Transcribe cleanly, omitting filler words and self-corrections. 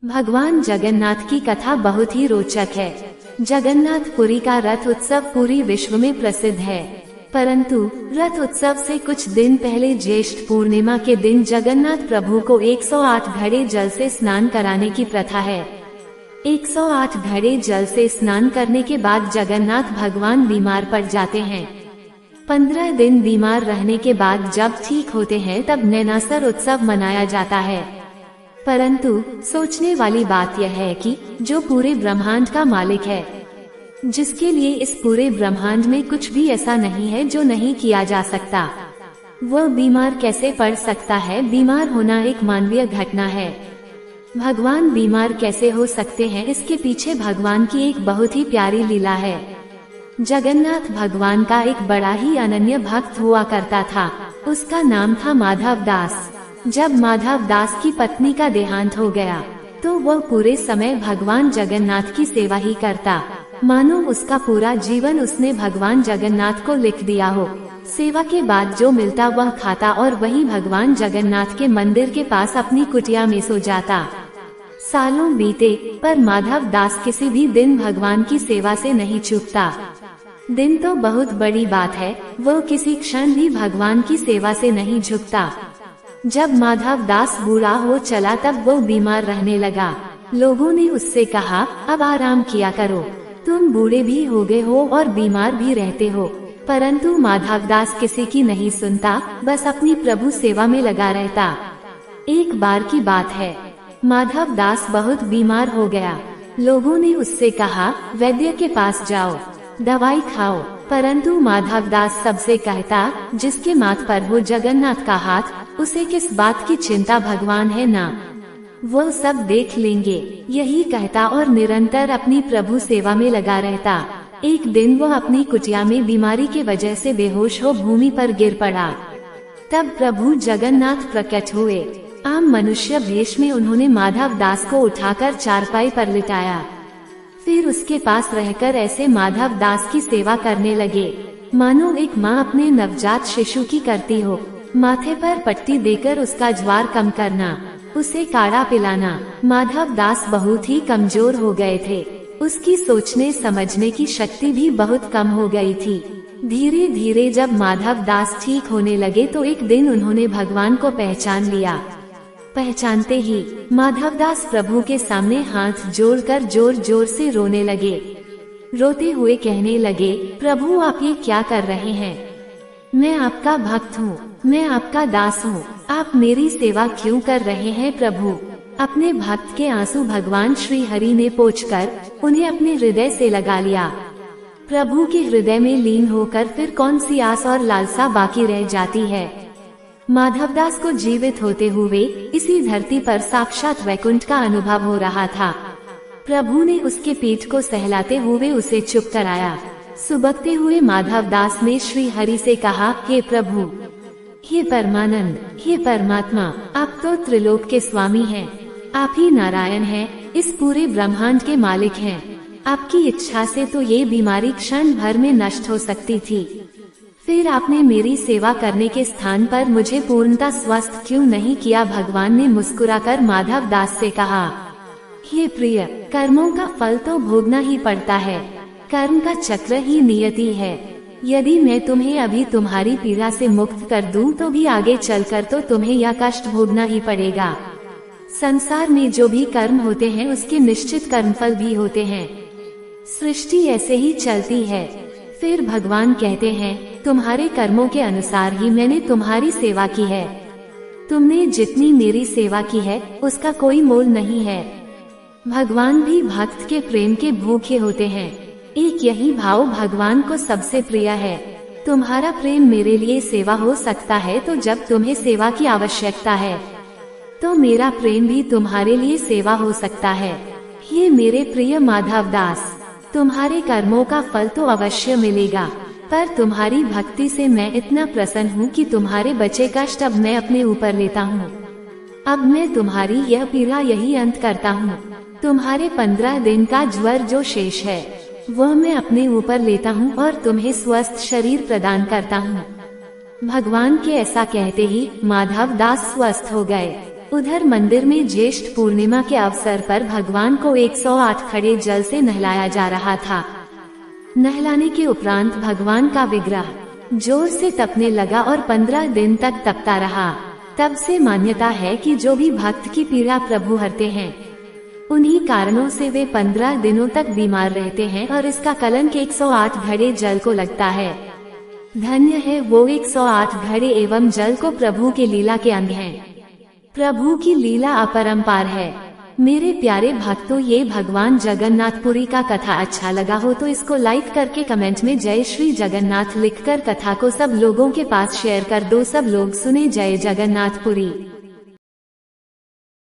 भगवान जगन्नाथ की कथा बहुत ही रोचक है। जगन्नाथपुरी का रथ उत्सव पूरी विश्व में प्रसिद्ध है, परंतु रथ उत्सव से कुछ दिन पहले ज्येष्ठ पूर्णिमा के दिन जगन्नाथ प्रभु को 108 घड़े जल से स्नान कराने की प्रथा है। 108 घड़े जल से स्नान करने के बाद जगन्नाथ भगवान बीमार पड़ जाते हैं। 15 दिन बीमार रहने के बाद जब ठीक होते हैं तब नैनासर उत्सव मनाया जाता है। परंतु सोचने वाली बात यह है कि जो पूरे ब्रह्मांड का मालिक है, जिसके लिए इस पूरे ब्रह्मांड में कुछ भी ऐसा नहीं है जो नहीं किया जा सकता, वह बीमार कैसे पड़ सकता है। बीमार होना एक मानवीय घटना है। भगवान बीमार कैसे हो सकते हैं, इसके पीछे भगवान की एक बहुत ही प्यारी लीला है। जगन्नाथ भगवान का एक बड़ा ही अनन्य भक्त हुआ करता था। उसका नाम था माधव दास। जब माधव दास की पत्नी का देहांत हो गया तो वह पूरे समय भगवान जगन्नाथ की सेवा ही करता, मानो उसका पूरा जीवन उसने भगवान जगन्नाथ को लिख दिया हो। सेवा के बाद जो मिलता वह खाता और वहीं भगवान जगन्नाथ के मंदिर के पास अपनी कुटिया में सो जाता। सालों बीते पर माधव दास किसी भी दिन भगवान की सेवा से नहीं चूकता। दिन तो बहुत बड़ी बात है, वह किसी क्षण भी भगवान की सेवा से नहीं झुकता। जब माधव दास बूढ़ा हो चला तब वो बीमार रहने लगा। लोगों ने उससे कहा, अब आराम किया करो, तुम बूढ़े भी हो गए हो और बीमार भी रहते हो। परंतु माधव दास किसी की नहीं सुनता, बस अपनी प्रभु सेवा में लगा रहता। एक बार की बात है, माधव दास बहुत बीमार हो गया। लोगों ने उससे कहा, वैद्य के पास जाओ, दवाई खाओ। परंतु माधव दास सबसे कहता, जिसके माथ पर हो जगन्नाथ का हाथ, उसे किस बात की चिंता, भगवान है ना, वो सब देख लेंगे, यही कहता और निरंतर अपनी प्रभु सेवा में लगा रहता। एक दिन वह अपनी कुटिया में बीमारी के वजह से बेहोश हो भूमि पर गिर पड़ा। तब प्रभु जगन्नाथ प्रकट हुए। आम मनुष्य भेष में उन्होंने माधव दास को उठाकर चारपाई पर लिटाया। फिर उसके पास रहकर ऐसे माधव दास की सेवा करने लगे, मानो एक माँ अपने नवजात शिशु की करती हो। माथे पर पट्टी देकर उसका ज्वर कम करना, उसे काढ़ा पिलाना। माधव दास बहुत ही कमजोर हो गए थे। उसकी सोचने समझने की शक्ति भी बहुत कम हो गई थी। धीरे धीरे जब माधव दास ठीक होने लगे तो एक दिन उन्होंने भगवान को पहचान लिया। पहचानते ही माधव दास प्रभु के सामने हाथ जोड़कर जोर जोर से रोने लगे। रोते हुए कहने लगे, प्रभु आप ये क्या कर रहे हैं? मैं आपका भक्त हूँ, मैं आपका दास हूँ, आप मेरी सेवा क्यों कर रहे हैं प्रभु? अपने भक्त के आंसू भगवान श्री हरि ने पोंछकर उन्हें अपने हृदय से लगा लिया। प्रभु के हृदय में लीन होकर फिर कौन सी आस और लालसा बाकी रह जाती है। माधव दास को जीवित होते हुए इसी धरती पर साक्षात वैकुंठ का अनुभव हो रहा था। प्रभु ने उसके पीठ को सहलाते हुए उसे चुप कराया। सुबकते हुए माधव दास ने श्री हरि से कहा, हे प्रभु, हे परमानंद, हे परमात्मा, आप तो त्रिलोक के स्वामी हैं, आप ही नारायण हैं, इस पूरे ब्रह्मांड के मालिक हैं। आपकी इच्छा से तो ये बीमारी क्षण भर में नष्ट हो सकती थी, फिर आपने मेरी सेवा करने के स्थान पर मुझे पूर्णतः स्वस्थ क्यों नहीं किया? भगवान ने मुस्कुराकर माधव दास से कहा, हे प्रिय, कर्मों का फल तो भोगना ही पड़ता है, कर्म का चक्र ही नियति है। यदि मैं तुम्हें अभी तुम्हारी पीड़ा से मुक्त कर दूं तो भी आगे चलकर तो तुम्हें यह कष्ट भोगना ही पड़ेगा। संसार में जो भी कर्म होते हैं उसके निश्चित कर्मफल भी होते हैं। सृष्टि ऐसे ही चलती है। फिर भगवान कहते हैं, तुम्हारे कर्मों के अनुसार ही मैंने तुम्हारी सेवा की है। तुमने जितनी मेरी सेवा की है उसका कोई मोल नहीं है। भगवान भी भक्त के प्रेम के भूखे होते हैं। एक यही भाव भगवान को सबसे प्रिय है। तुम्हारा प्रेम मेरे लिए सेवा हो सकता है, तो जब तुम्हें सेवा की आवश्यकता है तो मेरा प्रेम भी तुम्हारे लिए सेवा हो सकता है। ये मेरे प्रिय माधव दास, तुम्हारे कर्मों का फल तो अवश्य मिलेगा, पर तुम्हारी भक्ति से मैं इतना प्रसन्न हूँ कि तुम्हारे बचे कष्ट अब मैं अपने ऊपर लेता हूँ। अब मैं तुम्हारी यह पीड़ा यही अंत करता हूँ। तुम्हारे 15 दिन का ज्वर जो शेष है वह मैं अपने ऊपर लेता हूँ और तुम्हें स्वस्थ शरीर प्रदान करता हूँ। भगवान के ऐसा कहते ही माधव दास स्वस्थ हो गए। उधर मंदिर में ज्येष्ठ पूर्णिमा के अवसर पर भगवान को 108 खड़े जल से नहलाया जा रहा था। नहलाने के उपरांत भगवान का विग्रह जोर से तपने लगा और 15 दिन तक तपता रहा। तब से मान्यता है कि जो भी भक्त की पीड़ा प्रभु हरते हैं, उन्हीं कारणों से वे 15 दिनों तक बीमार रहते हैं और इसका कलंक 108 घड़े जल को लगता है। धन्य है वो 108 घड़े एवं जल को प्रभु के लीला के अंग हैं। प्रभु की लीला अपरंपार है। मेरे प्यारे भक्तों, ये भगवान जगन्नाथपुरी का कथा अच्छा लगा हो तो इसको लाइक करके कमेंट में जय श्री जगन्नाथ लिखकर कथा को सब लोगों के पास शेयर कर दो। सब लोग सुने जय जगन्नाथपुरी।